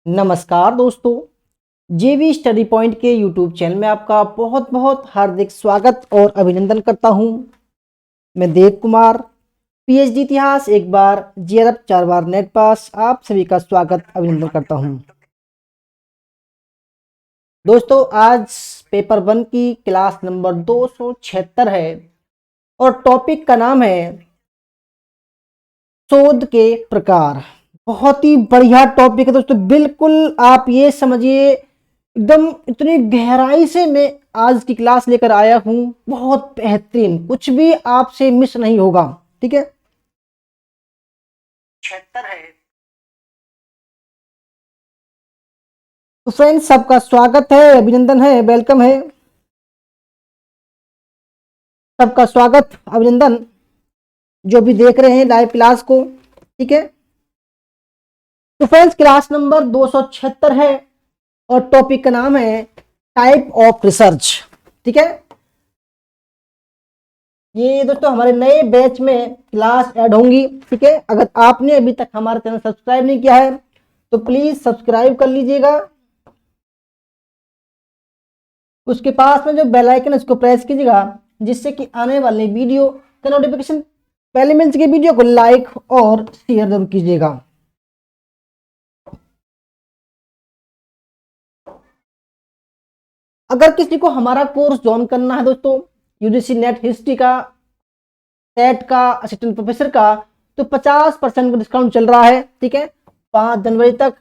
नमस्कार दोस्तों, जेवी स्टडी पॉइंट के यूट्यूब चैनल में आपका बहुत बहुत हार्दिक स्वागत और अभिनंदन करता हूं। मैं देव कुमार, पीएचडी इतिहास, एक बार जेआरएफ 4 बार नेट पास, आप सभी का स्वागत अभिनंदन करता हूं। दोस्तों, आज पेपर 1 की क्लास नंबर 276 है और टॉपिक का नाम है शोध के प्रकार। बहुत ही बढ़िया टॉपिक है दोस्तों। बिल्कुल आप ये समझिए, एकदम इतनी गहराई से मैं आज की क्लास लेकर आया हूं, बहुत बेहतरीन, कुछ भी आपसे मिस नहीं होगा। ठीक है, 76 है। तो फ्रेंड्स, सबका स्वागत है, अभिनंदन है, वेलकम है, सबका स्वागत अभिनंदन जो भी देख रहे हैं लाइव क्लास को। ठीक है, तो फ्रेंड्स क्लास नंबर 276 है और टॉपिक का नाम है टाइप ऑफ रिसर्च। ठीक है, ये दोस्तों हमारे नए बैच में क्लास ऐड होंगी। ठीक है, अगर आपने अभी तक हमारा चैनल सब्सक्राइब नहीं किया है तो प्लीज सब्सक्राइब कर लीजिएगा। उसके पास में जो बेल आइकन है उसको प्रेस कीजिएगा, जिससे कि आने वाले वीडियो का नोटिफिकेशन पहले मिल सके। वीडियो को लाइक और शेयर जरूर कीजिएगा। अगर किसी को हमारा कोर्स ज्वाइन करना है दोस्तों, यूजीसी नेट हिस्ट्री का, सेट का, असिस्टेंट प्रोफेसर का, तो 50% का डिस्काउंट चल रहा है। ठीक है, 5 जनवरी तक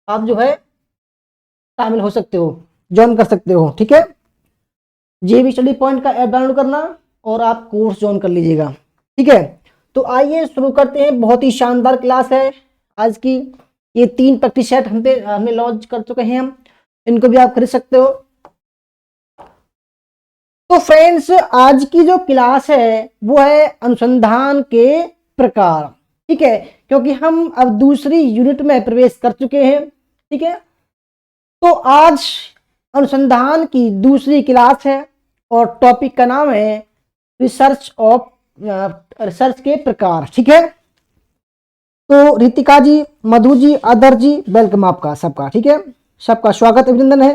आप जो है शामिल हो सकते हो, ज्वाइन कर सकते हो। ठीक है, जेवी स्टडी पॉइंट का ऐप डाउनलोड करना और आप कोर्स ज्वाइन कर लीजिएगा। ठीक है, तो आइए शुरू करते हैं। बहुत ही शानदार क्लास है आज की। ये 3 प्रैक्टिस सेट हमने लॉन्च कर चुके हैं, हम इनको भी आप खरीद सकते हो। तो फ्रेंड्स, आज की जो क्लास है वो है अनुसंधान के प्रकार। ठीक है, क्योंकि हम अब दूसरी यूनिट में प्रवेश कर चुके हैं। ठीक है, तो आज अनुसंधान की दूसरी क्लास है और टॉपिक का नाम है रिसर्च के प्रकार। ठीक है, तो रितिका जी, मधु जी, आदर जी, वेलकम आपका सबका। ठीक है, सबका स्वागत अभिनंदन है।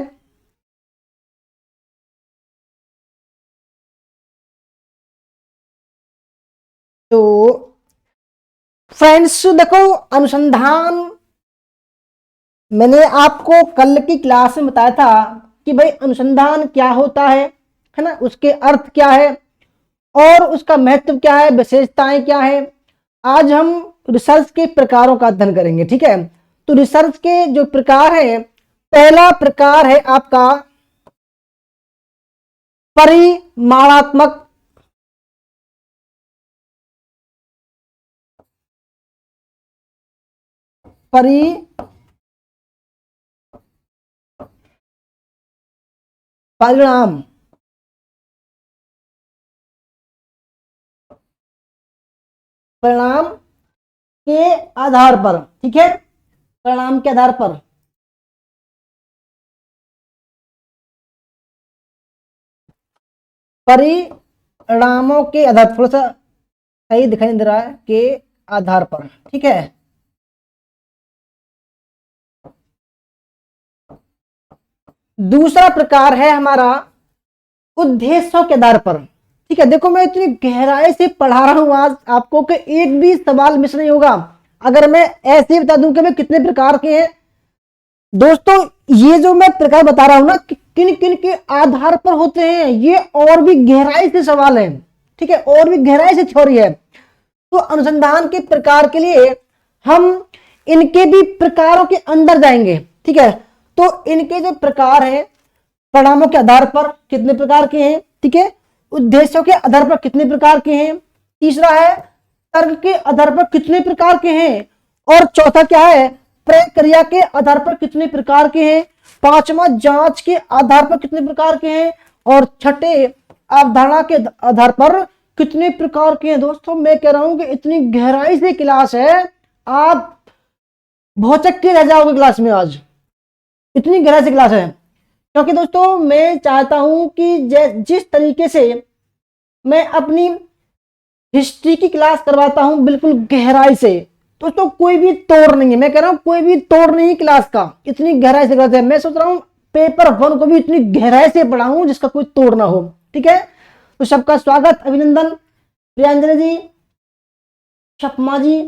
तो फ्रेंड्स देखो, अनुसंधान मैंने आपको कल की क्लास में बताया था कि भाई अनुसंधान क्या होता है ना, उसके अर्थ क्या है और उसका महत्व क्या है, विशेषताएं क्या है। आज हम रिसर्च के प्रकारों का अध्ययन करेंगे। ठीक है, तो रिसर्च के जो प्रकार है, पहला प्रकार है आपका परिमाणात्मक। परिणाम परिणाम के आधार पर। ठीक है, परिणाम के आधार पर परिणामों के आधार, थोड़ा सा सही दिखाई दे रहा है, के आधार पर। ठीक है, दूसरा प्रकार है हमारा उद्देश्यों के आधार पर। ठीक है, देखो मैं इतनी गहराई से पढ़ा रहा हूं आज आपको कि एक भी सवाल मिस नहीं होगा अगर मैं ऐसे ही बता दूं कि मैं कितने प्रकार के हैं। दोस्तों, ये जो मैं प्रकार बता रहा हूं ना, किन किन के आधार पर होते हैं, ये और भी गहराई से सवाल है। ठीक है, और भी गहराई से थ्योरी है। तो अनुसंधान के प्रकार के लिए हम इनके भी प्रकारों के अंदर जाएंगे। ठीक है, तो इनके जो प्रकार हैं, परिणामों के आधार पर कितने प्रकार के हैं। ठीक है, उद्देश्यों के आधार पर कितने प्रकार के हैं। तीसरा है तर्क के आधार पर कितने प्रकार के हैं। और चौथा क्या है, प्रक्रिया के आधार पर कितने प्रकार के हैं। पांचवा जांच के आधार पर कितने प्रकार के हैं। और छठे अवधारणा के आधार पर कितने प्रकार के हैं। दोस्तों, मैं कह रहा हूं कि इतनी गहराई से क्लास है, आप भौचक के रह जाओगे क्लास में। आज इतनी गहराई से क्लास है, क्योंकि दोस्तों मैं चाहता हूं कि जिस तरीके से मैं अपनी हिस्ट्री की क्लास करवाता हूं बिल्कुल गहराई से, दोस्तों कोई भी तोड़ नहीं है, मैं कह रहा हूं कोई भी तोड़ नहीं है क्लास का, इतनी गहराई से करते हैं। मैं सोच रहा हूं पेपर 1 को भी इतनी गहराई से पढ़ाऊं जिसका कोई तोड़ ना हो। ठीक है, तो सबका स्वागत, अभिनंदन। प्रियांजलि जी, शपमा जी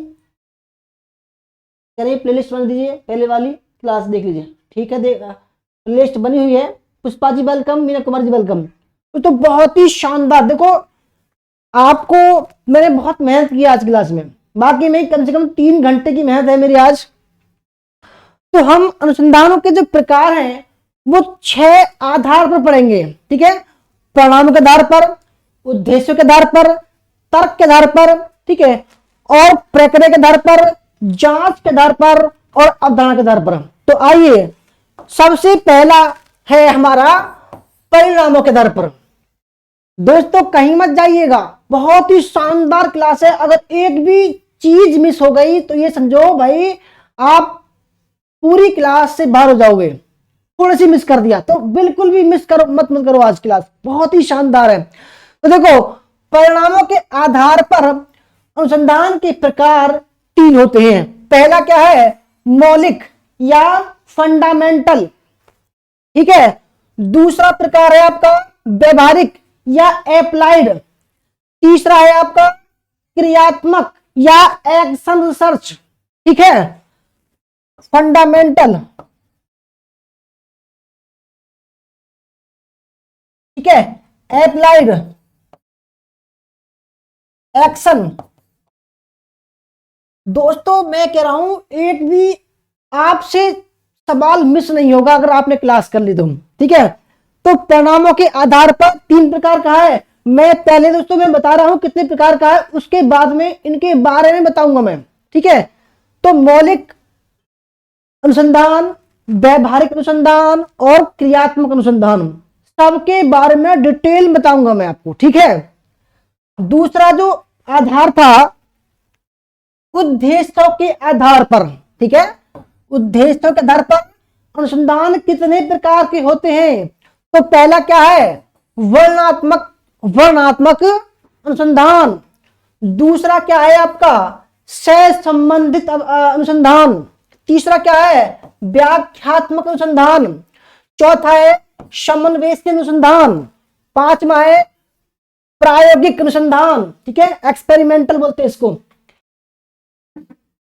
कह रही प्लेलिस्ट बना दीजिए, पहले वाली क्लास देख लीजिए। ठीक है, प्लेलिस्ट बनी हुई है। Pushpa ji welcome, Meena Kumar ji welcome. तो बहुत ही शानदार, देखो आपको मैंने बहुत मेहनत की आज क्लास में, बाकी में कम से कम 3 घंटे की मेहनत है मेरी आज। तो हम अनुसंधानों के जो प्रकार हैं वो 6 आधार पर पढ़ेंगे। ठीक है, परिणामों के आधार पर, उद्देश्यों के आधार पर, तर्क के आधार पर, ठीक है, और प्रक्रिया के आधार पर, जांच के आधार पर और अवधारणा के आधार पर। तो आइए, सबसे पहला है हमारा परिणामों के आधार पर। दोस्तों कहीं मत जाइएगा, बहुत ही शानदार क्लास है। अगर एक भी चीज मिस हो गई तो ये समझो भाई आप पूरी क्लास से बाहर हो जाओगे। थोड़ी सी मिस कर दिया तो बिल्कुल भी मिस करो मत करो, आज क्लास बहुत ही शानदार है। तो देखो, परिणामों के आधार पर अनुसंधान के प्रकार 3 होते हैं। पहला क्या है, मौलिक या फंडामेंटल। ठीक है, दूसरा प्रकार है आपका व्यवहारिक या एप्लाइड, तीसरा है आपका क्रियात्मक या एक्शन रिसर्च। ठीक है, फंडामेंटल, ठीक है, एप्लाइड, एक्शन। दोस्तों मैं कह रहा हूं एक भी आपसे सवाल मिस नहीं होगा अगर आपने क्लास कर ली तो। ठीक है, तो परिणामों के आधार पर 3 प्रकार का है। मैं पहले दोस्तों मैं बता रहा हूं कितने प्रकार का है, उसके बाद में इनके बारे में बताऊंगा मैं। ठीक है, तो मौलिक अनुसंधान, व्यवहारिक अनुसंधान और क्रियात्मक अनुसंधान, सबके बारे में डिटेल बताऊंगा मैं आपको। ठीक है, दूसरा जो आधार था उद्देश्यों के आधार पर। ठीक है, उद्देश्यों के आधार पर अनुसंधान कितने प्रकार के होते हैं। तो पहला क्या है, वर्णनात्मक अनुसंधान। दूसरा क्या है आपका सह संबंधित अनुसंधान। तीसरा क्या है व्याख्यात्मक अनुसंधान। चौथा है समन्वयी अनुसंधान। पांचवा है प्रायोगिक अनुसंधान। ठीक है, एक्सपेरिमेंटल बोलते हैं इसको।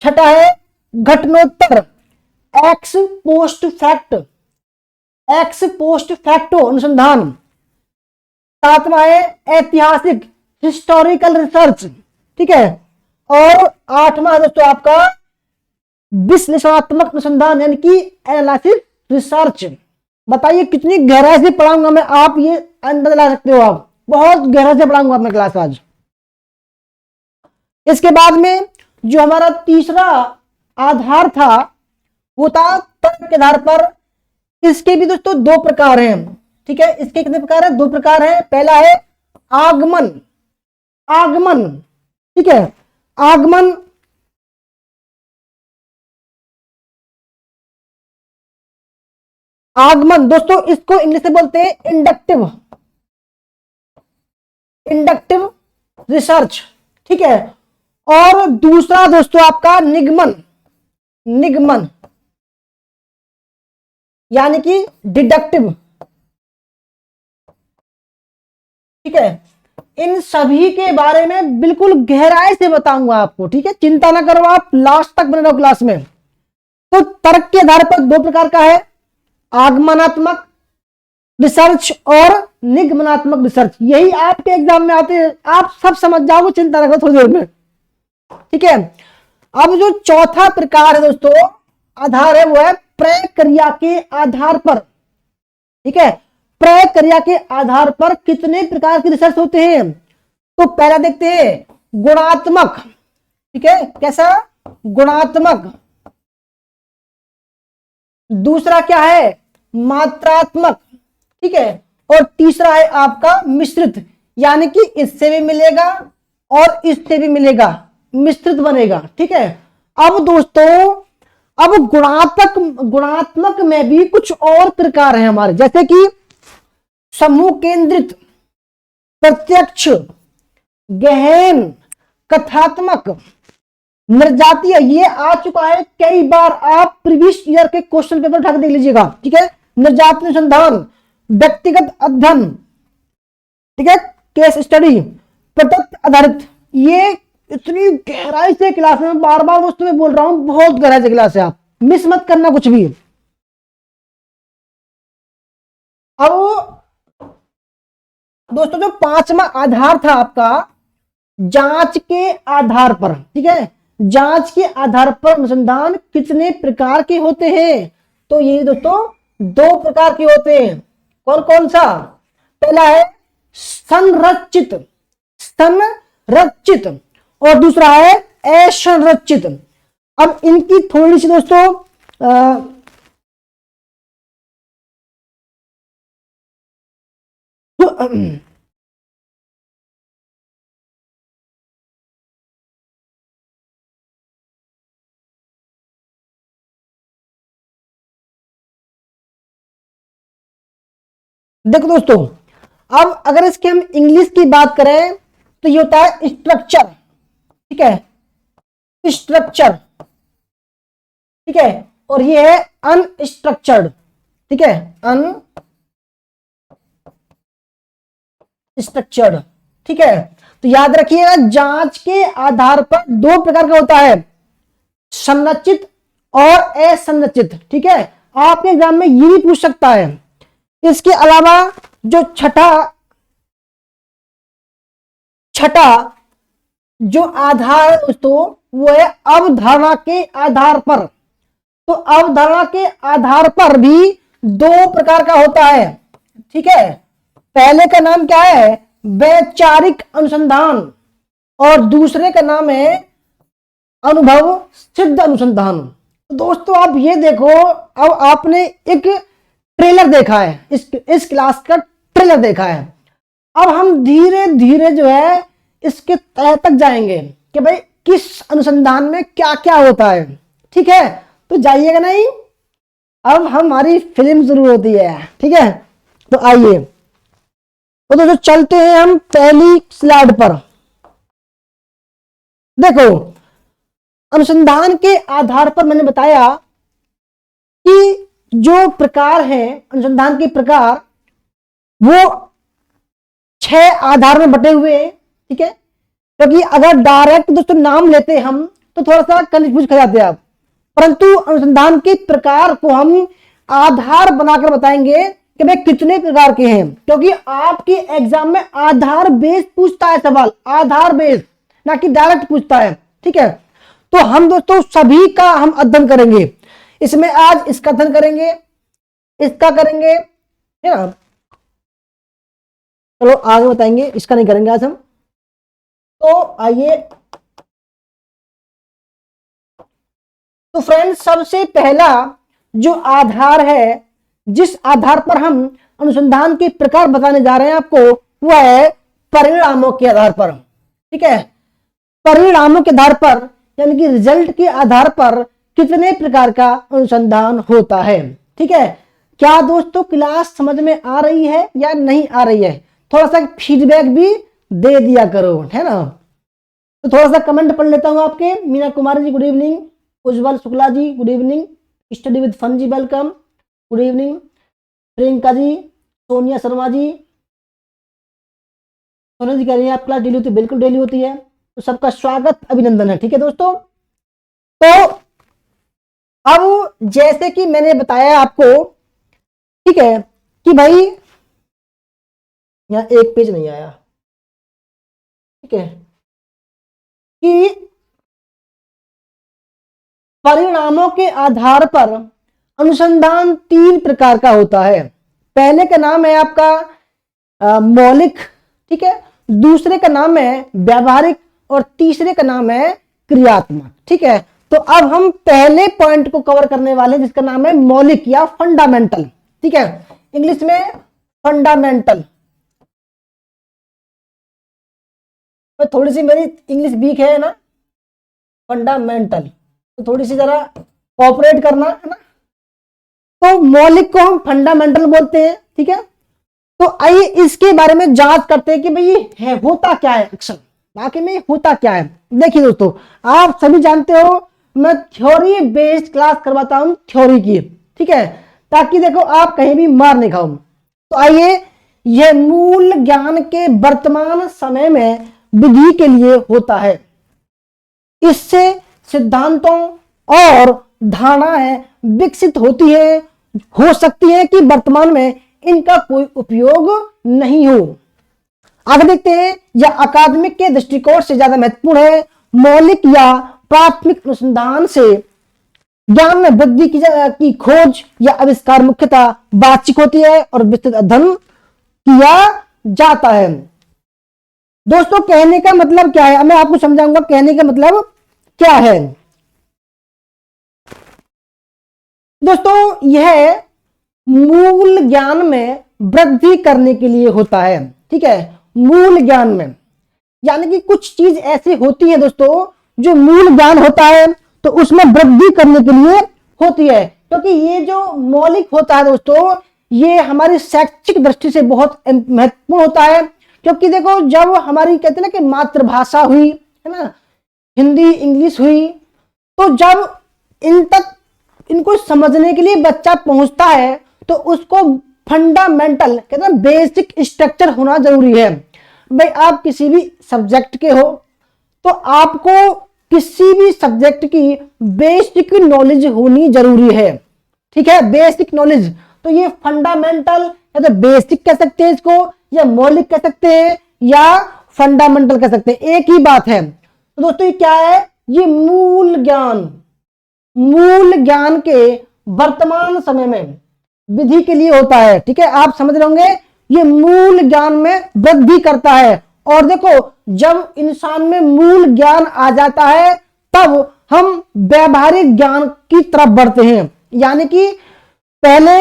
छठा है घटनोत्तर, एक्स पोस्ट फैक्टो अनुसंधान। सातवां है ऐतिहासिक, हिस्टोरिकल रिसर्च। ठीक है, और आठवां दोस्तों आपका विश्लेषणात्मक अनुसंधान यानी कि एनालिसिस रिसर्च। बताइए कितनी गहराई से पढ़ाऊंगा मैं, आप ये अंदाजा ला सकते हो। आप बहुत गहराई से पढ़ाऊंगा अपना क्लास आज। इसके बाद में जो हमारा तीसरा आधार था वो था तर्क के आधार पर। इसके भी दोस्तों 2 प्रकार हैं। ठीक है, इसके कितने प्रकार हैं, 2 प्रकार हैं। पहला है आगमन। ठीक है, आगमन दोस्तों इसको इंग्लिश में बोलते हैं इंडक्टिव रिसर्च। ठीक है, और दूसरा दोस्तों आपका निगमन यानी कि डिडक्टिव। ठीक है, इन सभी के बारे में बिल्कुल गहराई से बताऊंगा आपको। ठीक है, चिंता ना करो, आप लास्ट तक बने रहो क्लास में। तो तर्क के आधार पर 2 प्रकार का है, आगमनात्मक रिसर्च और निगमनात्मक रिसर्च। यही आपके एग्जाम में आते हैं, आप सब समझ जाओगे, चिंता ना करो थोड़ी देर में। ठीक है, अब जो चौथा प्रकार है दोस्तों आधार है वो है प्रक्रिया के आधार पर। ठीक है, प्रक्रिया के आधार पर कितने प्रकार की रिसर्च होते हैं। तो पहला देखते हैं गुणात्मक। ठीक है, कैसा गुणात्मक। दूसरा क्या है मात्रात्मक। ठीक है, और तीसरा है आपका मिश्रित, यानी कि इससे भी मिलेगा और इससे भी मिलेगा, मिश्रित बनेगा। ठीक है, अब दोस्तों अब गुणात्मक में भी कुछ और प्रकार हैं हमारे, जैसे कि समूह केंद्रित, प्रत्यक्ष, गहन, कथात्मक, निर्जातीय, ये आ चुका है कई बार, आप प्रीवियस ईयर के क्वेश्चन पेपर उठा के देख लीजिएगा, ठीक है। निर्जातीय अनुसंधान, व्यक्तिगत अध्ययन, ठीक है, केस स्टडी, प्रत्यक्ष आधारित, ये इतनी गहराई से क्लास में बार बार दोस्तों मैं बोल रहा हूं, बहुत गहराई से क्लास है, आप मिस मत करना कुछ भी। अब दोस्तों जो पांचवा आधार था आपका, जांच के आधार पर, ठीक है, जांच के आधार पर अनुसंधान कितने प्रकार के होते हैं? तो ये दोस्तों 2 प्रकार के होते हैं। कौन कौन सा? पहला है संरचित, संरचित, और दूसरा है असंरचित। अब इनकी थोड़ी सी दोस्तों देखो दोस्तों, अब अगर इसके हम इंग्लिश की बात करें तो ये होता है स्ट्रक्चर, ठीक है, स्ट्रक्चर, ठीक है, और ये है अनस्ट्रक्चर्ड, ठीक है, अनस्ट्रक्चर्ड, ठीक है। तो याद रखिएगा, जांच के आधार पर 2 प्रकार का होता है, संरचित और असंरचित, ठीक है। आपके एग्जाम में ये भी पूछ सकता है। इसके अलावा जो छठा जो आधार है दोस्तों, वो है अवधारणा के आधार पर। तो अवधारणा के आधार पर भी 2 प्रकार का होता है, ठीक है। पहले का नाम क्या है? वैचारिक अनुसंधान, और दूसरे का नाम है अनुभव सिद्ध अनुसंधान। तो दोस्तों आप ये देखो, अब आपने एक ट्रेलर देखा है, इस क्लास का ट्रेलर देखा है। अब हम धीरे धीरे जो है इसके तह तक जाएंगे कि भाई किस अनुसंधान में क्या क्या होता है, ठीक है। तो जाइएगा नहीं, अब हमारी फिल्म शुरू होती है, ठीक है। तो आइए, तो दोस्तों चलते हैं हम पहली स्लाइड पर। देखो, अनुसंधान के आधार पर मैंने बताया कि जो प्रकार है अनुसंधान के प्रकार, वो 6 आधार में बटे हुए हैं, ठीक है। क्योंकि अगर डायरेक्ट दोस्तों नाम लेते हम तो थोड़ा सा कंफ्यूज कर जाते आप, परंतु अनुसंधान के प्रकार को हम आधार बनाकर बताएंगे कि भाई कितने प्रकार के हैं, क्योंकि आपके एग्जाम में आधार बेस्ड पूछता है सवाल, आधार बेस्ड, ना कि डायरेक्ट पूछता है, ठीक है। तो हम दोस्तों सभी का हम अध्ययन करेंगे इसमें। आज इसका अध्ययन करेंगे, इसका करेंगे, है ना। चलो आगे बताएंगे, इसका नहीं करेंगे आज हम। तो आइए, तो फ्रेंड्स सबसे पहला जो आधार है, जिस आधार पर हम अनुसंधान के प्रकार बताने जा रहे हैं आपको, वह है परिणामों के आधार पर, ठीक है। परिणामों के आधार पर, यानी कि रिजल्ट के आधार पर कितने प्रकार का अनुसंधान होता है, ठीक है। क्या दोस्तों क्लास समझ में आ रही है या नहीं आ रही है? थोड़ा सा फीडबैक भी दे दिया करो, है ना। तो थोड़ा सा कमेंट पढ़ लेता हूं आपके। Meena Kumari ji good evening, Ujjwal Shukla ji good evening, study with fun ji welcome, good evening, Priyanka ji, Sonia Sharma ji, Sonia ji कह रही है आप क्लास डेली होती है? बिल्कुल डेली होती है। तो सबका स्वागत, अभिनंदन है, ठीक है दोस्तों। तो अब जैसे कि मैंने बताया आपको, ठीक है, कि भाई यहां एक पेज नहीं आया, ठीक है, कि परिणामों के आधार पर अनुसंधान 3 प्रकार का होता है। पहले का नाम है आपका मौलिक, ठीक है, दूसरे का नाम है व्यावहारिक, और तीसरे का नाम है क्रियात्मक, ठीक है। तो अब हम पहले पॉइंट को कवर करने वाले हैं, जिसका नाम है मौलिक या फंडामेंटल, ठीक है, इंग्लिश में फंडामेंटल। तो थोड़ी सी मेरी इंग्लिश वीक है ना, फंडामेंटल, तो थोड़ी सी जरा कोऑपरेट करना, है ना। तो मौलिक को हम फंडामेंटल बोलते हैं, ठीक है। तो आइए इसके बारे में जांच करते हैं कि भाई ये है होता क्या है एक्शन, वाकई में होता क्या है। देखिए दोस्तों, आप सभी जानते हो मैं थ्योरी बेस्ड क्लास करवाता हूं, थ्योरी की, ठीक है, ताकि देखो आप कहीं भी मार नहीं खाओ। तो आइए, यह मूल ज्ञान के वर्तमान समय में विधि के लिए होता है। इससे सिद्धांतों और धारणाएं विकसित होती है, हो सकती है कि वर्तमान में इनका कोई उपयोग नहीं हो। आगे देखते हैं, यह अकादमिक के दृष्टिकोण से ज्यादा महत्वपूर्ण है। मौलिक या प्राथमिक अनुसंधान से ज्ञान में वृद्धि की खोज या आविष्कार मुख्यतः बातचीत होती है और विस्तृत अध्ययन किया जाता है। दोस्तों, कहने का मतलब क्या है, मैं आपको समझाऊंगा कहने का मतलब क्या है। दोस्तों, यह मूल ज्ञान में वृद्धि करने के लिए होता है, ठीक है, मूल ज्ञान में, यानी कि कुछ चीज ऐसी होती है दोस्तों जो मूल ज्ञान होता है तो उसमें वृद्धि करने के लिए होती है, क्योंकि ये जो मौलिक होता है दोस्तों, ये हमारी शैक्षिक दृष्टि से बहुत महत्वपूर्ण होता है। क्योंकि देखो, जब हमारी कहते हैं ना कि मातृभाषा हुई है ना, हिंदी इंग्लिश हुई, तो जब इन तक इनको समझने के लिए बच्चा पहुंचता है तो उसको फंडामेंटल कहते हैं बेसिक स्ट्रक्चर होना जरूरी है। भाई आप किसी भी सब्जेक्ट के हो तो आपको किसी भी सब्जेक्ट की बेसिक नॉलेज होनी जरूरी है, ठीक है, बेसिक नॉलेज। तो ये फंडामेंटल या तो बेसिक कह सकते हैं इसको, या मौलिक कह सकते हैं, या फंडामेंटल कह सकते हैं, एक ही बात है। तो दोस्तों ये क्या है, ये मूल ज्ञान, मूल ज्ञान के वर्तमान समय में विधि के लिए होता है, ठीक है, आप समझ रहे होंगे, ये मूल ज्ञान में वृद्धि करता है। और देखो, जब इंसान में मूल ज्ञान आ जाता है तब हम व्यावहारिक ज्ञान की तरफ बढ़ते हैं, यानी कि पहले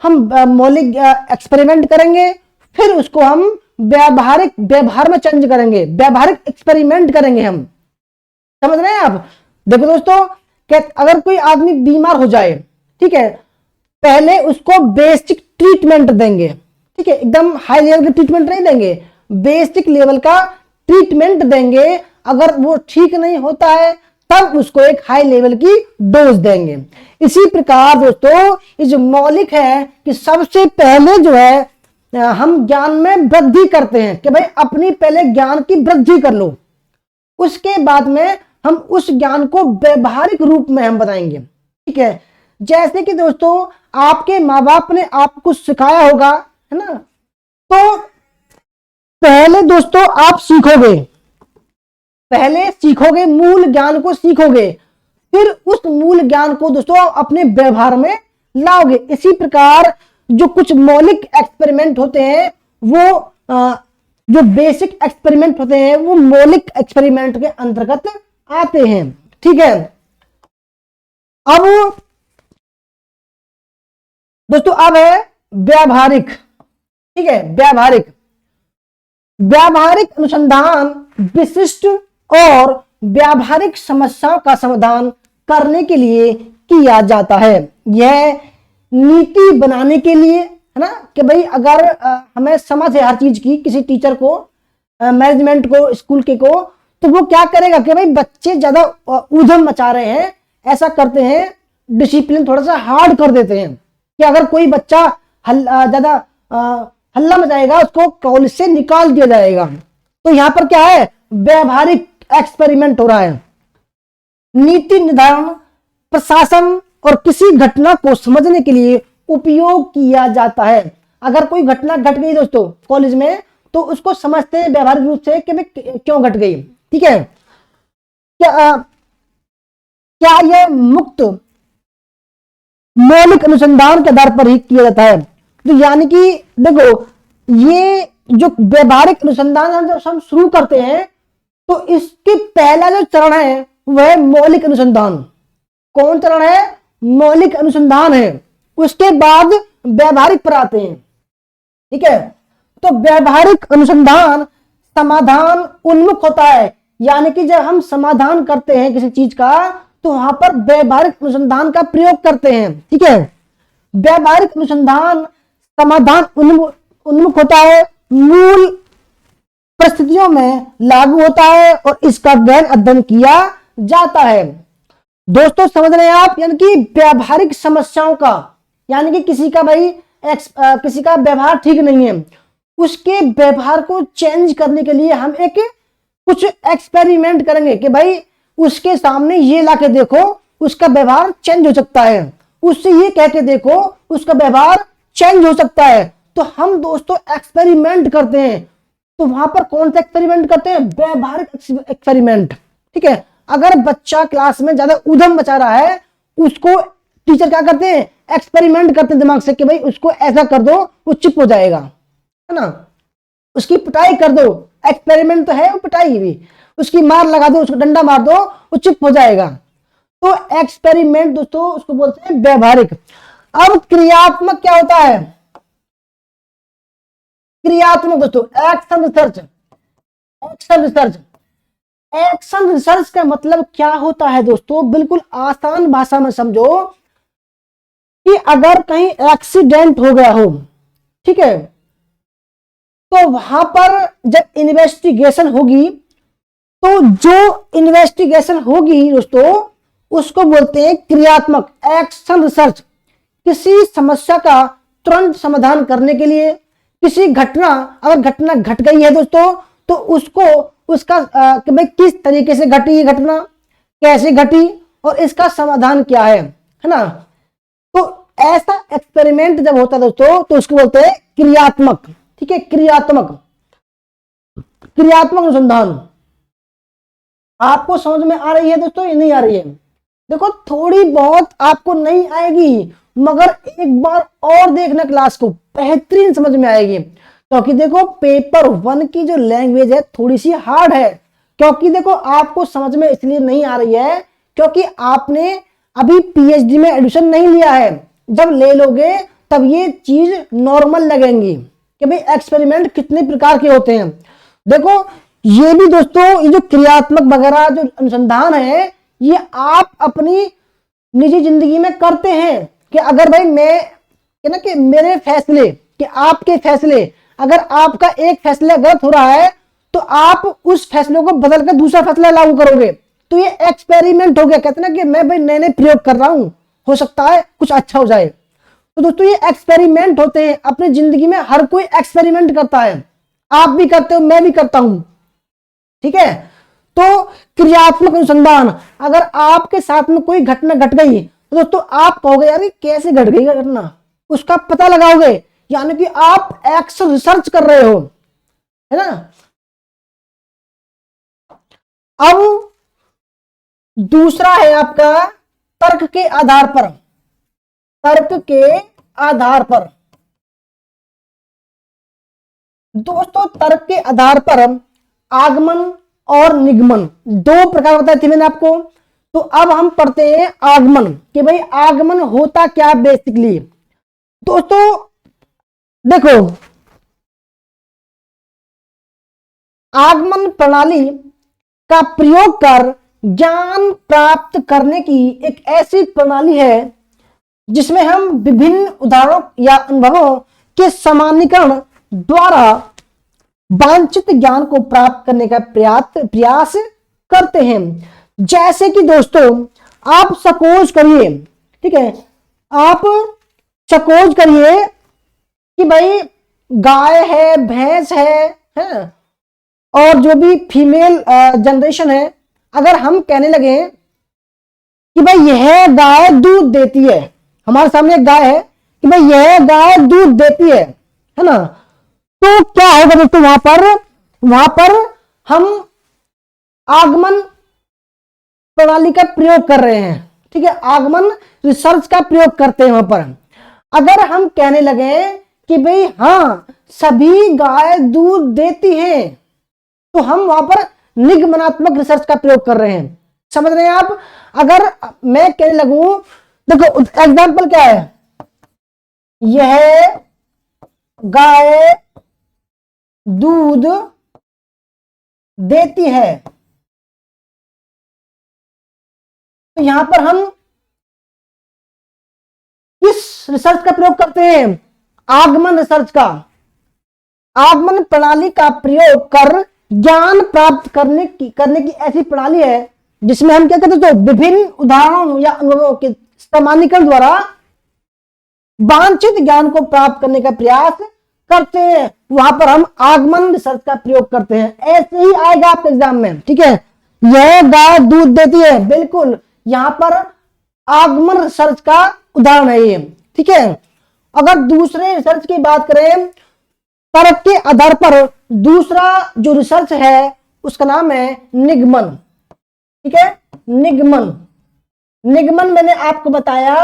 हम मौलिक एक्सपेरिमेंट करेंगे, फिर उसको हम व्यवहार में चेंज करेंगे, व्यावहारिक एक्सपेरिमेंट करेंगे हम, समझ रहे हैं आप। देखो दोस्तों, अगर कोई आदमी बीमार हो जाए, ठीक है, पहले उसको बेसिक ट्रीटमेंट देंगे, ठीक है, एकदम हाई लेवल का ट्रीटमेंट नहीं देंगे, बेसिक लेवल का ट्रीटमेंट देंगे। अगर वो ठीक नहीं होता है तब उसको एक हाई लेवल की डोज देंगे। इसी प्रकार दोस्तों, ये जो मौलिक है कि सबसे पहले जो है हम ज्ञान में वृद्धि करते हैं कि भाई अपनी पहले ज्ञान की वृद्धि कर लो, उसके बाद में हम उस ज्ञान को व्यवहारिक रूप में हम बताएंगे, ठीक है। जैसे कि दोस्तों आपके माँ बाप ने आपको सिखाया होगा, है ना, तो पहले दोस्तों आप सीखोगे, पहले सीखोगे, मूल ज्ञान को सीखोगे, फिर उस मूल ज्ञान को दोस्तों अपने व्यवहार में लाओगे। इसी प्रकार जो कुछ मौलिक एक्सपेरिमेंट होते हैं वो जो बेसिक एक्सपेरिमेंट होते हैं वो मौलिक एक्सपेरिमेंट के अंतर्गत आते हैं, ठीक है। अब दोस्तों अब है व्यावहारिक, ठीक है, व्यावहारिक अनुसंधान विशिष्ट और व्यावहारिक समस्याओं का समाधान करने के लिए किया जाता है। यह नीति बनाने के लिए, है ना, कि भाई अगर हमें समझ है हर चीज की, किसी टीचर को, मैनेजमेंट को, स्कूल के को, तो वो क्या करेगा कि भाई बच्चे ज्यादा उधम मचा रहे हैं, ऐसा करते हैं, डिसिप्लिन थोड़ा सा हार्ड कर देते हैं कि अगर कोई बच्चा ज्यादा हल्ला मचाएगा उसको कॉलेज से निकाल दिया जाएगा। तो यहां पर क्या है, व्यावहारिक एक्सपेरिमेंट हो रहा है। नीति निर्धारण, प्रशासन और किसी घटना को समझने के लिए उपयोग किया जाता है। अगर कोई घटना घट गई दोस्तों कॉलेज में, तो उसको समझते हैं व्यावहारिक रूप से कि क्यों घट गई, ठीक है। क्या यह मुक्त मौलिक अनुसंधान के आधार पर ही किया जाता है। तो यानी कि देखो, ये जो व्यावहारिक अनुसंधान जब हम शुरू करते हैं तो इसके पहला जो चरण है वह मौलिक अनुसंधान। कौन चरण है, मौलिक अनुसंधान है, उसके बाद व्यावहारिक पर आते हैं, ठीक है। तो व्यावहारिक अनुसंधान समाधान उन्मुख होता है, यानी कि जब हम समाधान करते हैं किसी चीज का तो वहां पर व्यावहारिक अनुसंधान का प्रयोग करते हैं, ठीक है। व्यावहारिक अनुसंधान समाधान उन्मुख होता है, मूल परिस्थितियों में लागू होता है और इसका गहन अध्ययन किया जाता है। दोस्तों समझ रहे हैं आप, यानी कि व्यावहारिक समस्याओं का, यानी कि किसी का भाई किसी का व्यवहार ठीक नहीं है, उसके व्यवहार को चेंज करने के लिए हम एक कुछ एक्सपेरिमेंट करेंगे कि भाई उसके सामने ये लाके देखो उसका व्यवहार चेंज हो सकता है, उससे ये कह के देखो उसका व्यवहार चेंज हो सकता है। तो हम दोस्तों एक्सपेरिमेंट करते हैं। तो वहां पर कौन सा एक्सपेरिमेंट करते हैं? व्यवहारिक एक्सपेरिमेंट। ठीक है, अगर बच्चा क्लास में ज्यादा उधम मचा रहा है, उसको टीचर क्या करते हैं? एक्सपेरिमेंट करते हैं दिमाग से कि भाई उसको ऐसा कर दो वो चुप हो जाएगा, है ना। उसकी पिटाई कर दो, एक्सपेरिमेंट तो है वो पिटाई भी, उसकी मार लगा दो, उसको डंडा मार दो, वो चुप हो जाएगा। तो एक्सपेरिमेंट दोस्तों उसको बोलते हैं व्यवहारिक। अब क्रियात्मक क्या होता है? क्रियात्मक दोस्तों action research. Action research, action research का मतलब क्या होता है दोस्तों? बिल्कुल आसान भाषा में समझो कि अगर कहीं एक्सीडेंट हो गया हो, ठीक है, तो वहां पर जब इन्वेस्टिगेशन होगी, तो जो इन्वेस्टिगेशन होगी दोस्तों उसको बोलते हैं क्रियात्मक, एक्शन रिसर्च। किसी समस्या का तुरंत समाधान करने के लिए, किसी घटना, अगर घटना घट गई है दोस्तों, तो उसको उसका कि भाई किस तरीके से घटी ये घटना, कैसे घटी और इसका समाधान क्या है ना। तो ऐसा एक्सपेरिमेंट जब होता है दोस्तों तो उसको बोलते हैं क्रियात्मक। ठीक है, क्रियात्मक, क्रियात्मक अनुसंधान। आपको समझ में आ रही है दोस्तों ये नहीं आ रही है? देखो थोड़ी बहुत आपको नहीं आएगी, मगर एक बार और देखना क्लास को, बेहतरीन समझ में आएगी। क्योंकि देखो पेपर 1 की जो लैंग्वेज है थोड़ी सी हार्ड है। क्योंकि देखो आपको समझ में इसलिए नहीं आ रही है क्योंकि आपने अभी पीएचडी में एडमिशन नहीं लिया है। जब ले लोगे तब ये चीज नॉर्मल लगेंगी कि भाई एक्सपेरिमेंट कितने प्रकार के होते हैं। देखो ये भी दोस्तों, ये जो क्रियात्मक वगैरह जो अनुसंधान है, ये आप अपनी निजी जिंदगी में करते हैं कि अगर भाई मैं ना कि मेरे फैसले, कि आपके फैसले, अगर आपका एक फैसला गलत हो रहा है तो आप उस फैसले को बदल कर दूसरा फैसला लागू करोगे। तो ये एक्सपेरिमेंट हो गया, कहते ना कि मैं भाई नए नए प्रयोग कर रहा हूं, हो सकता है कुछ अच्छा हो जाए। तो दोस्तों ये एक्सपेरिमेंट होते हैं। अपनी जिंदगी में हर कोई एक्सपेरिमेंट करता है, आप भी करते हो, मैं भी करता हूं। ठीक है, तो क्रियात्मक अनुसंधान, अगर आपके साथ में कोई घटना घट गई तो दोस्तों आप कहोगे यार कैसे घट गई घटना, उसका पता लगाओगे, यानी कि आप एक्शन रिसर्च कर रहे हो, है ना। अब दूसरा है आपका तर्क के आधार पर। तर्क के आधार पर दोस्तों, तर्क के आधार पर आगमन और निगमन दो प्रकार बताए थे मैंने आपको। तो अब हम पढ़ते हैं आगमन, कि भाई आगमन होता क्या बेसिकली। दोस्तों देखो, आगमन प्रणाली का प्रयोग कर ज्ञान प्राप्त करने की एक ऐसी प्रणाली है जिसमें हम विभिन्न उदाहरणों या अनुभवों के सामान्यीकरण द्वारा वांछित ज्ञान को प्राप्त करने का प्रयास करते हैं। जैसे कि दोस्तों आप सपोज करिए, ठीक है, आप सपोज करिए कि भाई गाय है, भैंस है और जो भी फीमेल जनरेशन है, अगर हम कहने लगे कि भाई यह गाय दूध देती है, हमारे सामने एक गाय है कि भाई यह गाय दूध देती है ना, तो क्या होगा दोस्तों? वहां पर हम आगमन प्रणाली का प्रयोग कर रहे हैं। ठीक है, आगमन रिसर्च का प्रयोग करते हैं वहां पर। अगर हम कहने लगे कि भाई हाँ सभी गाय दूध देती हैं, तो हम वहां पर निगमनात्मक रिसर्च का प्रयोग कर रहे हैं। समझ रहे हैं आप? अगर मैं कहने लगूं, देखो एग्जाम्पल क्या है, यह गाय दूध देती है, तो यहां पर हम किस रिसर्च का प्रयोग करते हैं? आगमन रिसर्च का। आगमन प्रणाली का प्रयोग कर ज्ञान प्राप्त करने की ऐसी प्रणाली है जिसमें हम क्या करते हैं, तो विभिन्न उदाहरणों या अनुभवों के सामान्यीकरण द्वारा वांछित ज्ञान को प्राप्त करने का प्रयास करते हैं। वहां पर हम आगमन रिसर्च का प्रयोग करते हैं। ऐसे ही आएगा आपके एग्जाम में, ठीक है। यह गाय दूध देती है, बिल्कुल यहां पर आगमन रिसर्च का उदाहरण है ये, ठीक है। अगर दूसरे रिसर्च की बात करें, तर्क के आधार पर दूसरा जो रिसर्च है उसका नाम है निगमन, ठीक है। निगमन निगमन मैंने आपको बताया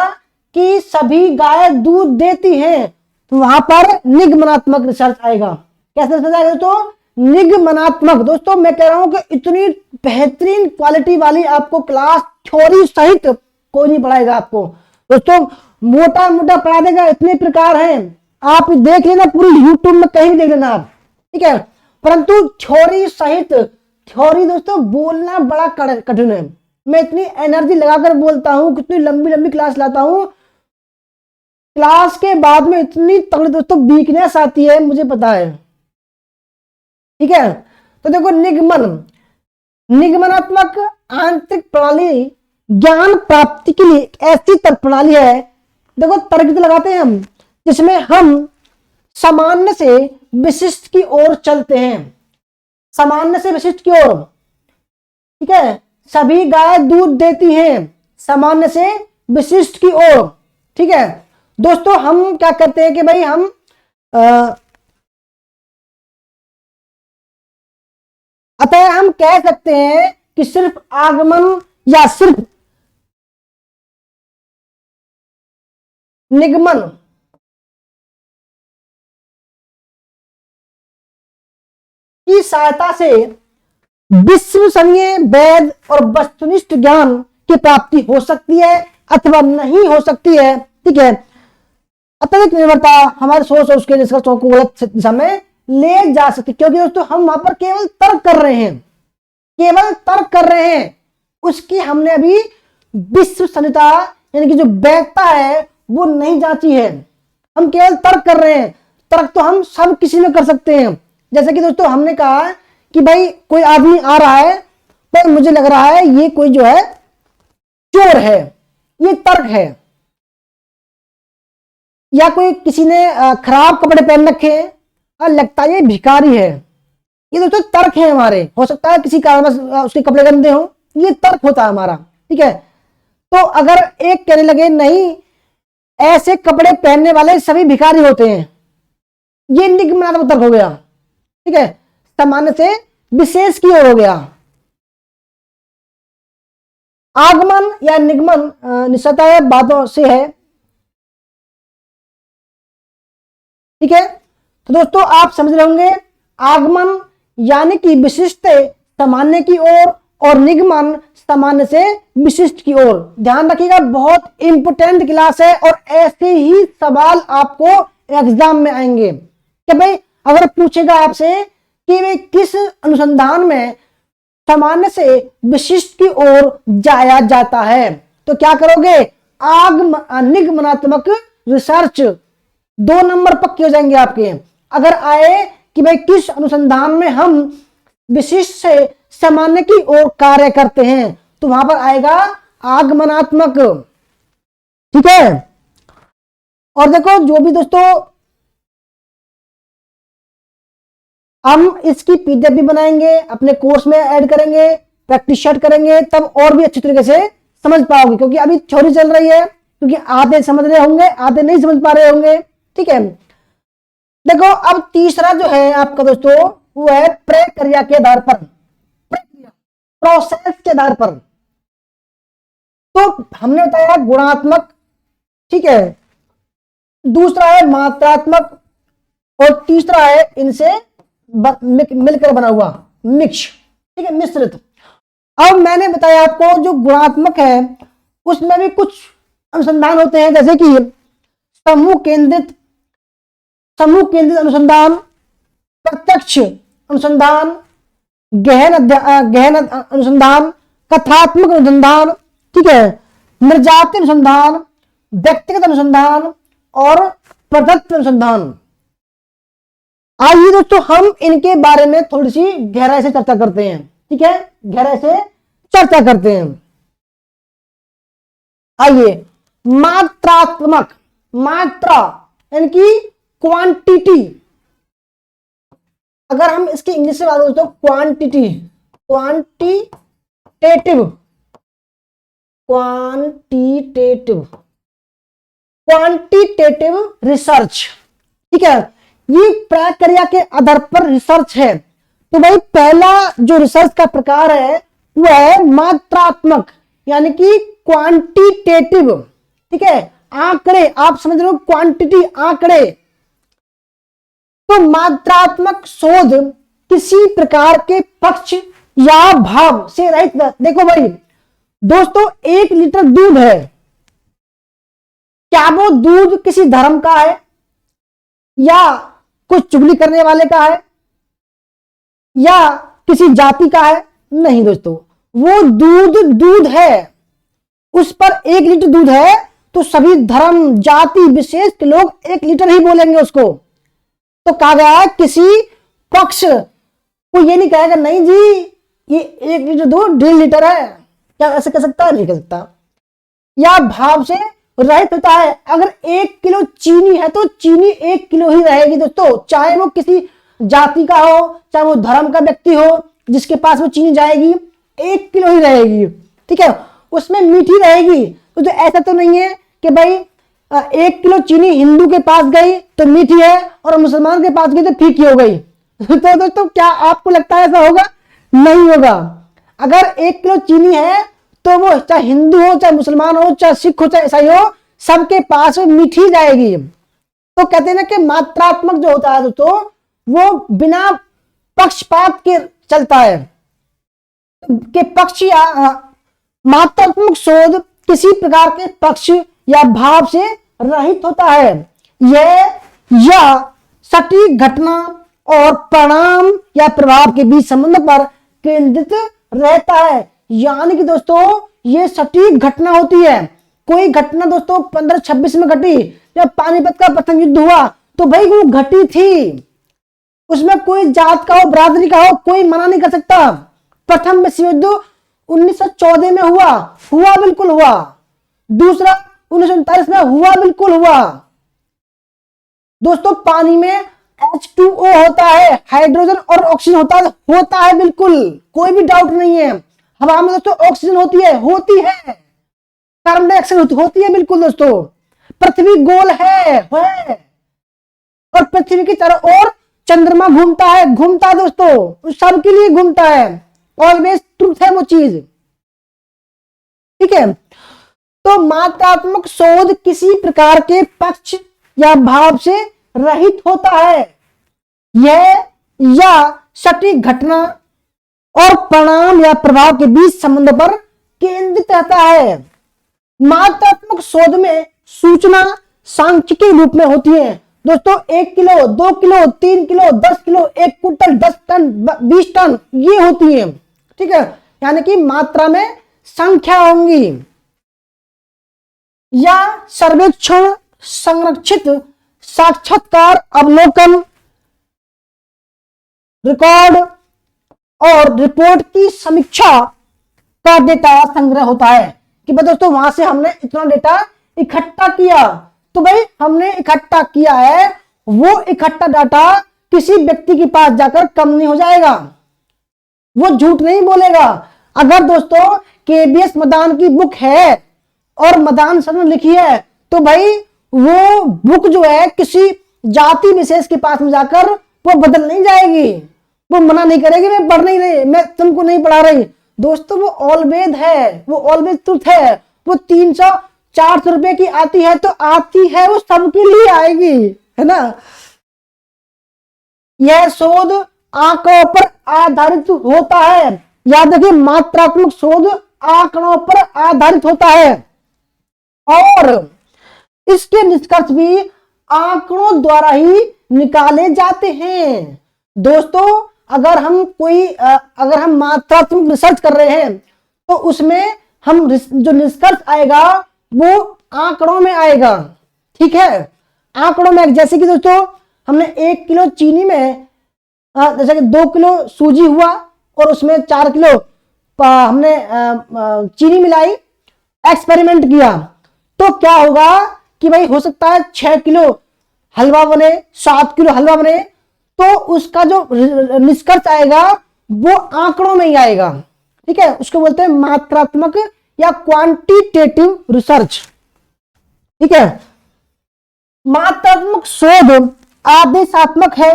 कि सभी गाय दूध देती हैं, तो वहां पर निगमनात्मक रिसर्च आएगा। कैसे रिसर्च आएगा दोस्तों? निगमनात्मक। दोस्तों मैं कह रहा हूं कि इतनी बेहतरीन क्वालिटी वाली आपको क्लास थ्योरी सहित कोई नहीं पढ़ाएगा आपको। दोस्तों मोटा मोटा पढ़ा देगा, इतने प्रकार हैं, आप देख लेना पूरी यूट्यूब में कहीं भी देख लेना आप, ठीक है। परंतु थ्योरी सहित, थ्योरी दोस्तों बोलना बड़ा कठिन है। मैं इतनी एनर्जी लगाकर बोलता हूं, कितनी लंबी लंबी क्लास लाता हूं, क्लास के बाद में इतनी तगड़ी दोस्तों वीकनेस आती है, मुझे पता है, ठीक है। तो देखो निगमन, निगमनात्मक आंतरिक प्रणाली ज्ञान प्राप्ति के लिए ऐसी तर्क प्रणाली है, देखो तर्क लगाते हैं हम, जिसमें हम सामान्य से विशिष्ट की ओर चलते हैं, सामान्य से विशिष्ट की ओर, ठीक है। सभी गाय दूध देती हैं, सामान्य से विशिष्ट की ओर, ठीक है। दोस्तों हम क्या करते हैं कि भाई हम अतः हम कह सकते हैं कि सिर्फ आगमन या सिर्फ निगमन की सहायता से विश्वसनीय वैध और वस्तुनिष्ठ ज्ञान की प्राप्ति हो सकती है अथवा नहीं हो सकती है, ठीक है। अत्यधिक निर्भरता हमारे सोच और उसके निष्कर्षों को गलत दिशा में ले जा सकती, क्योंकि दोस्तों हम वहां पर केवल तर्क कर रहे हैं, केवल तर्क कर रहे हैं, उसकी हमने अभी विश्वसनीयता यानी कि जो वैधता है वो नहीं जांची है। हम केवल तर्क कर रहे हैं, तर्क तो हम सब किसी में कर सकते हैं। जैसे कि दोस्तों हमने कहा कि भाई कोई आदमी आ रहा है पर मुझे लग रहा है ये कोई जो है चोर है, ये तर्क है। या कोई किसी ने खराब कपड़े पहन रखे हैं और लगता है ये भिखारी है, ये दोस्तों तर्क है हमारे। हो सकता है किसी कारण उसके कपड़े गंदे हो, ये तर्क होता है हमारा, ठीक है। तो अगर एक कहने लगे नहीं ऐसे कपड़े पहनने वाले सभी भिखारी होते हैं, ये निगमनात्मक तर्क हो गया, ठीक है। सामान्य से विशेष की ओर हो गया। आगमन या निगमन निश्चयता बातों से है, ठीक है। तो दोस्तों आप समझ रहे होंगे आगमन यानी कि विशिष्ट सामान्य की ओर और निगमन सामान्य से विशिष्ट की ओर। ध्यान रखिएगा बहुत इंपोर्टेंट क्लास है और ऐसे ही सवाल आपको एग्जाम में आएंगे कि भाई अगर पूछेगा आपसे कि वे किस अनुसंधान में सामान्य से विशिष्ट की ओर जाया जाता है, तो क्या करोगे? निगमनात्मक रिसर्च। 2 नंबर पक्के हो जाएंगे आपके। अगर आए कि भाई किस अनुसंधान में हम विशिष्ट से सामान्य की ओर कार्य करते हैं, तो वहां पर आएगा आगमनात्मक, ठीक है। और देखो जो भी दोस्तों हम इसकी पीडीएफ भी बनाएंगे, अपने कोर्स में ऐड करेंगे, प्रैक्टिस शेट करेंगे, तब और भी अच्छी तरीके से समझ पाओगे। क्योंकि अभी थ्योरी चल रही है, क्योंकि आधे समझ रहे होंगे आधे नहीं समझ पा रहे होंगे, ठीक है। देखो अब तीसरा जो है आपका दोस्तों वो है प्रक्रिया के आधार पर, प्रोसेस के आधार पर। तो हमने बताया गुणात्मक, ठीक है, दूसरा है मात्रात्मक और तीसरा है इनसे मिलकर बना हुआ मिक्स, ठीक है, मिश्रित। अब मैंने बताया आपको जो गुणात्मक है उसमें भी कुछ अनुसंधान होते हैं, जैसे कि समूह केंद्रित अनुसंधान, प्रत्यक्ष अनुसंधान, गहन अनुसंधान, कथात्मक अनुसंधान, ठीक है, निर्जात अनुसंधान, व्यक्तिगत अनुसंधान और प्रदत्त अनुसंधान। आइए दोस्तों हम इनके बारे में थोड़ी सी गहराई से चर्चा करते हैं। ठीक है, गहराई से चर्चा करते हैं। आइए, मात्रात्मक, मात्रा यानी कि क्वांटिटी, अगर हम इसकी इंग्लिश में बात करें तो quantity, quantitative, quantitative, quantitative research. ठीक है, ये प्रक्रिया के आधार पर रिसर्च है। तो भाई पहला जो रिसर्च का प्रकार है वह है मात्रात्मक यानी कि क्वांटिटेटिव। ठीक है, आंकड़े, आप समझ रहे हो, क्वांटिटी आंकड़े। तो मात्रात्मक शोध किसी प्रकार के पक्ष या भाव से रहित। देखो भाई दोस्तों, 1 लीटर दूध है, क्या वो दूध किसी धर्म का है या कुछ चुगली करने वाले का है या किसी जाति का है? नहीं दोस्तों, वो दूध दूध है। उस पर 1 लीटर दूध है तो सभी धर्म जाति विशेष के लोग 1 लीटर ही बोलेंगे उसको। तो कहा गया है किसी पक्ष को ये नहीं कहेगा नहीं जी ये 1 लीटर दूध 1.5 लीटर है, क्या ऐसे कह सकता है? नहीं कह सकता। या भाव से रहित होता है। अगर 1 किलो चीनी है तो चीनी 1 किलो ही रहेगी दोस्तों, चाहे वो किसी जाति का हो, चाहे वो धर्म का व्यक्ति हो, जिसके पास वो चीनी जाएगी 1 किलो ही रहेगी। ठीक है, उसमें मीठी रहेगी। तो ऐसा तो नहीं है कि भाई 1 किलो चीनी हिंदू के पास गई तो मीठी है और मुसलमान के पास गई तो फीकी हो गई। तो दोस्तों क्या आपको लगता है ऐसा होगा? नहीं होगा। अगर 1 किलो चीनी है तो वो चाहे हिंदू हो, चाहे मुसलमान हो, चाहे सिख हो, चाहे ईसाई हो, सबके पास मीठी जाएगी। तो कहते हैं ना कि मात्रात्मक जो होता है दोस्तों वो बिना पक्षपात के चलता है, कि पक्ष या मात्रात्मक शोध किसी प्रकार के पक्ष या भाव से रहित होता है। यह सटीक घटना और परिणाम या प्रभाव के बीच संबंध पर केंद्रित रहता है। यानी कि दोस्तों ये सटीक घटना होती है। कोई घटना दोस्तों 1526 में घटी, जब पानीपत का प्रथम युद्ध हुआ तो भाई वो घटी थी, उसमें कोई जात का हो, बरादरी का हो, कोई मना नहीं कर सकता। प्रथम विश्व युद्ध 1914 में हुआ बिल्कुल हुआ। दूसरा 1939 में हुआ बिल्कुल हुआ। दोस्तों पानी में H2O होता है, हाइड्रोजन और ऑक्सीजन होता है बिल्कुल, कोई भी डाउट नहीं है। हवा में दोस्तों ऑक्सीजन होती है, कार्बन डाइऑक्साइड होती है बिल्कुल दोस्तों। पृथ्वी गोल है और पृथ्वी की चारों ओर चंद्रमा घूमता है दोस्तों, सबके लिए घूमता है। ऑलवेज ट्रूथ है वो चीज। ठीक है, तो मात्रात्मक शोध किसी प्रकार के पक्ष या भाव से रहित होता है। या सटीक घटना और परिणाम या प्रभाव के बीच संबंध पर केंद्रित रहता है। मात्रात्मक शोध में सूचना सांख्यिकी रूप में होती है दोस्तों। 1 किलो, 2 किलो, 3 किलो, 10 किलो, 1 कुंटल, 10 टन, 20 टन ये होती है। ठीक है, यानी कि मात्रा में संख्या होंगी। या सर्वेक्षण, संरक्षित, साक्षात्कार, अवलोकन, रिकॉर्ड और रिपोर्ट की समीक्षा का डेटा संग्रह होता है कि भाई दोस्तों वहां से हमने इतना डेटा इकट्ठा किया। तो भाई हमने इकट्ठा किया है, वो इकट्ठा डाटा किसी व्यक्ति के पास जाकर कम नहीं हो जाएगा, वो झूठ नहीं बोलेगा। अगर दोस्तों केबीएस मदान की बुक है और मदान सर ने लिखी है तो भाई वो बुक जो है किसी जाति विशेष के पास में जाकर वो बदल नहीं जाएगी, वो मना नहीं करेगी मैं पढ़ नहीं रही, मैं तुमको नहीं पढ़ा रही। दोस्तों वो ऑलवेज है, वो ऑलवेज ट्रुथ है। वो 300-400 रुपए की आती है तो आती है, वो सबके लिए आएगी, है ना। यह शोध आंकड़ों पर आधारित होता है। याद रखिए, मात्रात्मक शोध आंकड़ों पर आधारित होता है और इसके निष्कर्ष भी आंकड़ों द्वारा ही निकाले जाते हैं। दोस्तों अगर हम मात्रात्मक रिसर्च कर रहे हैं तो उसमें हम जो निष्कर्ष आएगा वो आंकड़ों में आएगा। ठीक है, आंकड़ों में, जैसे कि दोस्तों हमने 1 किलो चीनी में जैसे कि 2 किलो सूजी हुआ और उसमें 4 किलो हमने चीनी मिलाई, एक्सपेरिमेंट किया, तो क्या होगा कि भाई हो सकता है 6 किलो हलवा बने, 7 किलो हलवा बने, तो उसका जो निष्कर्ष आएगा वो आंकड़ों में ही आएगा। ठीक है, उसको बोलते हैं मात्रात्मक या क्वांटिटेटिव रिसर्च। ठीक है, मात्रात्मक शोध आदेशात्मक है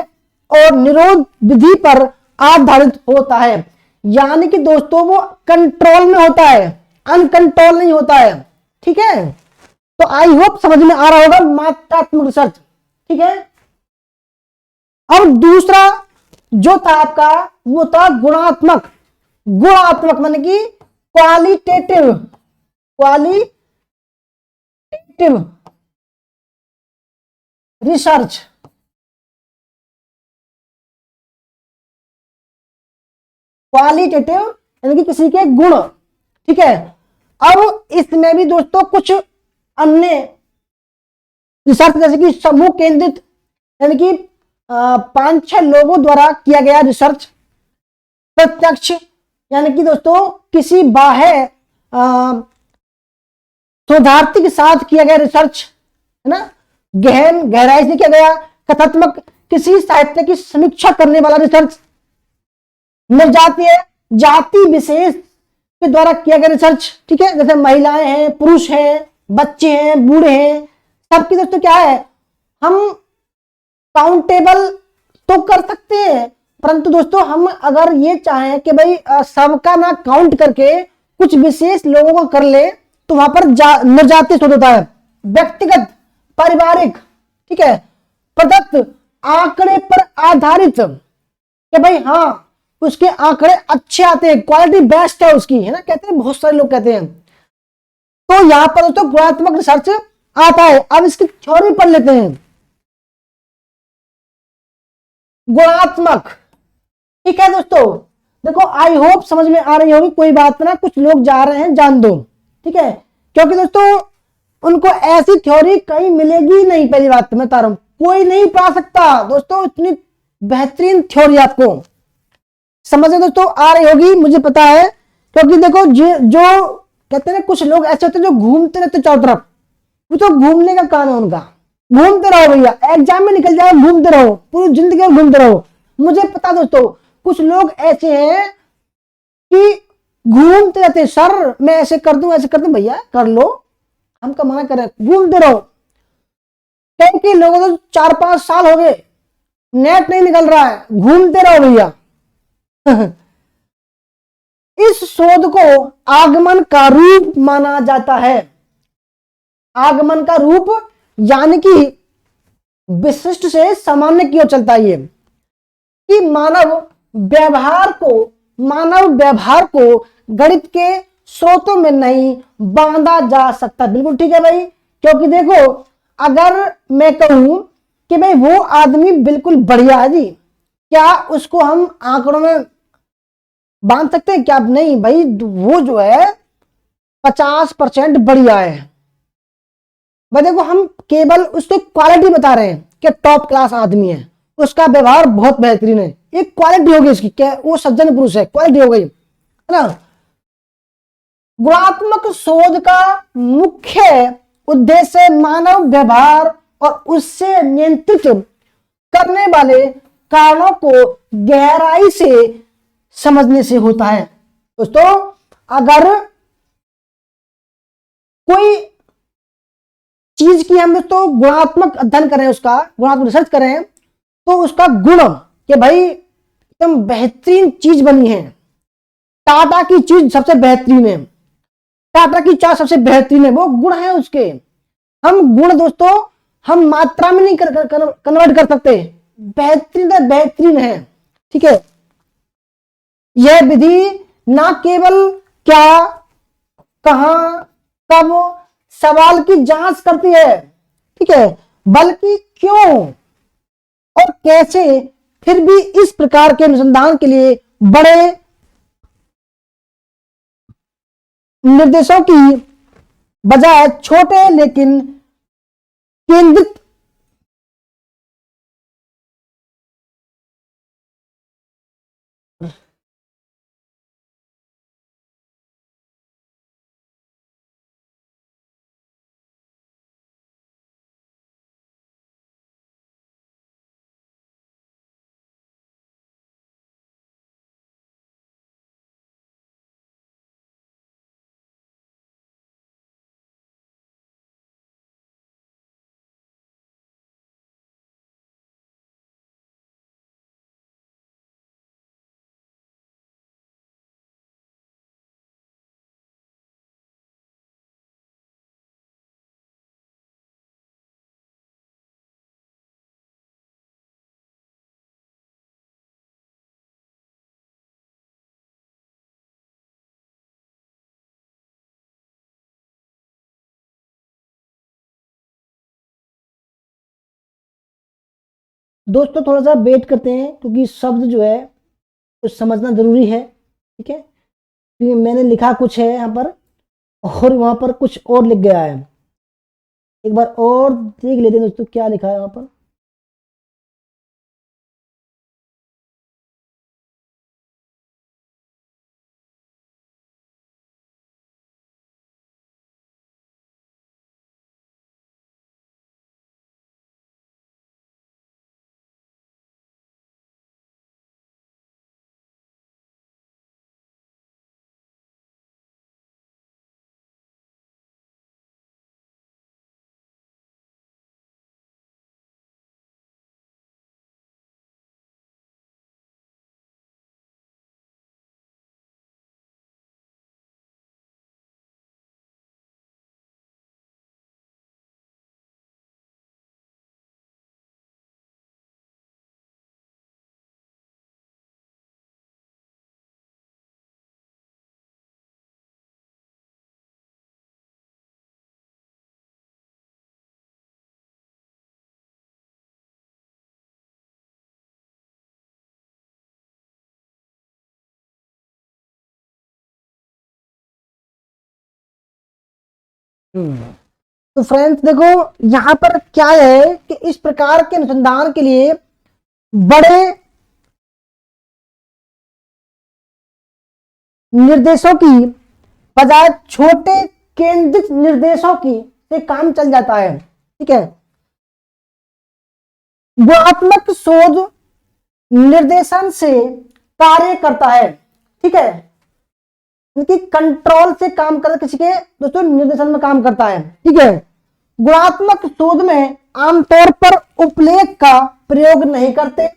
और निरोध विधि पर आधारित होता है, यानी कि दोस्तों वो कंट्रोल में होता है, अनकंट्रोल नहीं होता है। ठीक है, तो आई होप समझ में आ रहा होगा मात्रात्मक रिसर्च। ठीक है, अब दूसरा जो था आपका वो था गुणात्मक। गुणात्मक माने कि क्वालिटेटिव, क्वालिटेटिव रिसर्च। क्वालिटेटिव यानी कि किसी के गुण। ठीक है, अब इसमें भी दोस्तों कुछ अन्य रिसर्च जैसे कि समूह केंद्रित यानी कि 5-6 लोगों द्वारा किया गया रिसर्च, प्रत्यक्ष यानी कि दोस्तों किसी बाह्य शोधार्थी के साथ किया गया रिसर्च, है ना, गहन गहराई से किया गया, कथात्मक किसी साहित्य की समीक्षा करने वाला रिसर्च, निर्जातीय जाति विशेष के द्वारा किया गया रिसर्च। ठीक है, जैसे महिलाएं हैं, पुरुष हैं, बच्चे हैं, बूढ़े हैं, सबकी दोस्तों क्या है, हम काउंटेबल तो कर सकते हैं, परंतु दोस्तों हम अगर ये चाहें कि भाई सबका ना काउंट करके कुछ विशेष लोगों को कर ले, तो वहां पर निर्जातीय शोध होता है, व्यक्तिगत, पारिवारिक, ठीक है, प्रदत्त आंकड़े पर आधारित कि भाई हाँ उसके आंकड़े अच्छे आते हैं, क्वालिटी बेस्ट है उसकी, है ना, कहते हैं, बहुत सारे लोग कहते हैं। तो यहां पर दोस्तों गुणात्मक रिसर्च आता है। अब इसकी थ्योरी पढ़ लेते हैं। गुणात्मक, ठीक है दोस्तों, देखो आई होप समझ में आ रही होगी, कोई बात ना, कुछ लोग जा रहे हैं जान दो। ठीक है, क्योंकि दोस्तों उनको ऐसी थ्योरी कहीं मिलेगी नहीं, पहली बात तो मैं बता रहा हूं, कोई नहीं पढ़ा सकता दोस्तों, इतनी बेहतरीन थ्योरी आपको समझ में दोस्तों आ रही होगी, मुझे पता है। क्योंकि देखो जो कहते हैं कुछ लोग ऐसे होते हैं जो घूमते रहते चारों तरफ, वो तो घूमने का काम है उनका, घूमते रहो भैया, एग्जाम में निकल जाओ, घूमते रहो, पूरी जिंदगी में घूमते रहो। मुझे पता दोस्तों कुछ लोग ऐसे हैं कि घूमते रहते, सर मैं ऐसे कर दूं, ऐसे कर दूं, भैया कर लो, हम क्या मना करें, घूमते रहो। क्योंकि लोगों को 4-5 साल हो गए, नेट नहीं निकल रहा है, घूमते रहो भैया। इस शोध को आगमन का रूप माना जाता है। आगमन का रूप यानी कि विशिष्ट से सामान्य की ओर चलता है ये, कि मानव व्यवहार को गणित के स्रोतों में नहीं बांधा जा सकता। बिल्कुल ठीक है भाई, क्योंकि देखो अगर मैं कहूं कि भाई वो आदमी बिल्कुल बढ़िया है जी, क्या उसको हम आंकड़ों में बांध सकते हैं क्या? नहीं भाई, वो जो है 50% बढ़िया है भाई। देखो हम केवल उसकी क्वालिटी बता रहे हैं कि टॉप क्लास आदमी है, उसका व्यवहार बहुत बेहतरीन है, एक क्वालिटी होगी उसकी, क्या वो सज्जन पुरुष है, क्वालिटी हो गई, है ना। गुणात्मक शोध का मुख्य उद्देश्य मानव व्यवहार और उससे नियंत्रित करने वाले कारणों को गहराई से समझने से होता है। दोस्तों अगर कोई चीज की हम दोस्तों गुणात्मक अध्ययन करें, उसका गुणात्मक रिसर्च करें, तो उसका गुण कि भाई एकदम बेहतरीन चीज बनी है, टाटा की चीज सबसे बेहतरीन है, टाटा की चाय सबसे बेहतरीन है, वो गुण है उसके। हम गुण दोस्तों हम मात्रा में नहीं कन्वर्ट कर सकते, बेहतरीन है, बेहतरीन है। ठीक है, यह विधि ना केवल क्या, कहां, कब सवाल की जांच करती है, ठीक है, बल्कि क्यों और कैसे, फिर भी इस प्रकार के अनुसंधान के लिए बड़े निर्देशों की बजाय छोटे लेकिन केंद्रित दोस्तों थोड़ा सा वेट करते हैं क्योंकि शब्द जो है कुछ समझना जरूरी है, ठीक है, क्योंकि मैंने लिखा कुछ है यहाँ पर और वहां पर कुछ और लिख गया है। एक बार और देख लेते हैं दोस्तों क्या लिखा है वहां पर। तो फ्रेंड्स देखो यहाँ पर क्या है कि इस प्रकार के अनुसंधान के लिए बड़े निर्देशों की बजाय छोटे केंद्रित निर्देशों की से काम चल जाता है, ठीक है। गुणात्मक शोध निर्देशन से कार्य करता है, ठीक है, उनकी कंट्रोल से काम करता, किसी के दोस्तों निर्देशन में काम करता है, ठीक है। गुणात्मक शोध में आमतौर पर उपलेख का प्रयोग नहीं करते,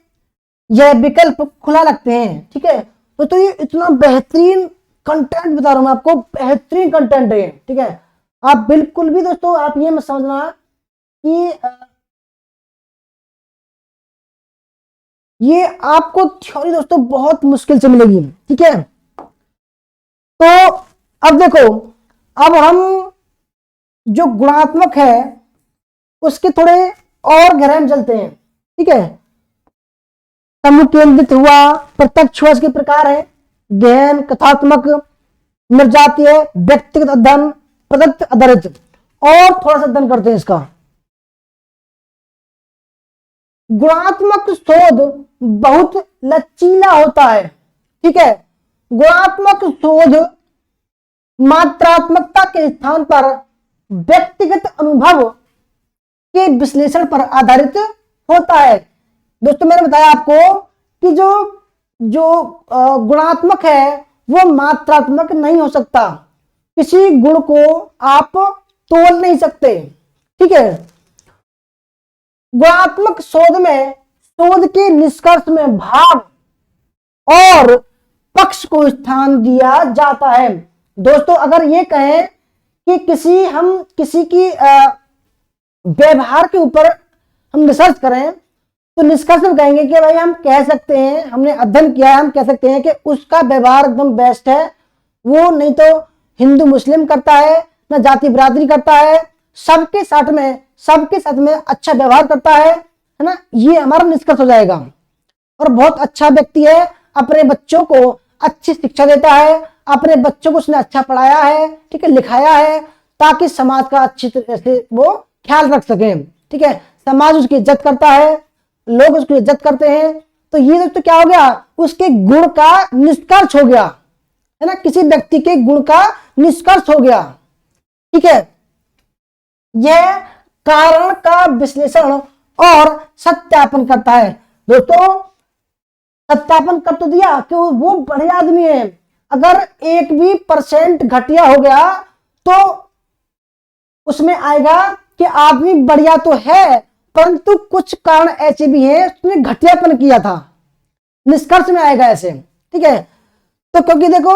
यह विकल्प खुला रखते हैं, ठीक है। तो ये इतना बेहतरीन कंटेंट बता रहा हूं मैं आपको, बेहतरीन कंटेंट है, ठीक है। आप बिल्कुल भी दोस्तों आप ये मत समझना कि ये आपको थ्योरी दोस्तों बहुत मुश्किल से मिलेगी, ठीक है। तो अब देखो, अब हम जो गुणात्मक है उसके थोड़े और गहराई में चलते हैं, ठीक है। समूह केंद्रित हुआ, प्रत्यक्ष हुआ, इसके प्रकार है गहन, कथात्मक, निर्जातीय, व्यक्तिगत अध्ययन, प्रदत्त आधारित। और थोड़ा सा अध्ययन करते हैं इसका। गुणात्मक शोध बहुत लचीला होता है, ठीक है। गुणात्मक शोध मात्रात्मकता के स्थान पर व्यक्तिगत अनुभव के विश्लेषण पर आधारित होता है। दोस्तों मैंने बताया आपको कि जो जो गुणात्मक है वो मात्रात्मक नहीं हो सकता, किसी गुण को आप तोल नहीं सकते, ठीक है। गुणात्मक शोध में शोध के निष्कर्ष में भाग और पक्ष को स्थान दिया जाता है। दोस्तों अगर ये कहें कि किसी की व्यवहार के ऊपर हम रिसर्च करें तो निष्कर्ष में कहेंगे कि भाई हम कह सकते हैं, हमने अध्ययन किया है, हम कह सकते हैं कि उसका व्यवहार एकदम बेस्ट है, वो नहीं तो हिंदू मुस्लिम करता है, ना जाति बिरादरी करता है, सबके साथ में अच्छा व्यवहार करता है ना, ये हमारा निष्कर्ष हो जाएगा। और बहुत अच्छा व्यक्ति है, अपने बच्चों को अच्छी शिक्षा देता है, अपने बच्चों को उसने अच्छा पढ़ाया है, ठीक है, लिखाया है, ताकि समाज का अच्छी तरह से वो ख्याल रख सके, ठीक है। समाज उसकी इज्जत करता है, लोग उसकी इज्जत करते हैं। तो ये दोस्तों क्या हो गया, उसके गुण का निष्कर्ष हो गया, है ना, किसी व्यक्ति के गुण का निष्कर्ष हो गया, ठीक है। यह कारण का विश्लेषण और सत्यापन करता है। दोस्तों सत्यापन कर तो दिया कि वो बढ़िया आदमी है, अगर 1% भी घटिया हो गया तो उसमें आएगा कि आदमी बढ़िया तो है परंतु कुछ कारण ऐसे भी हैं उसने घटियापन किया था, निष्कर्ष में आएगा ऐसे, ठीक है। तो क्योंकि देखो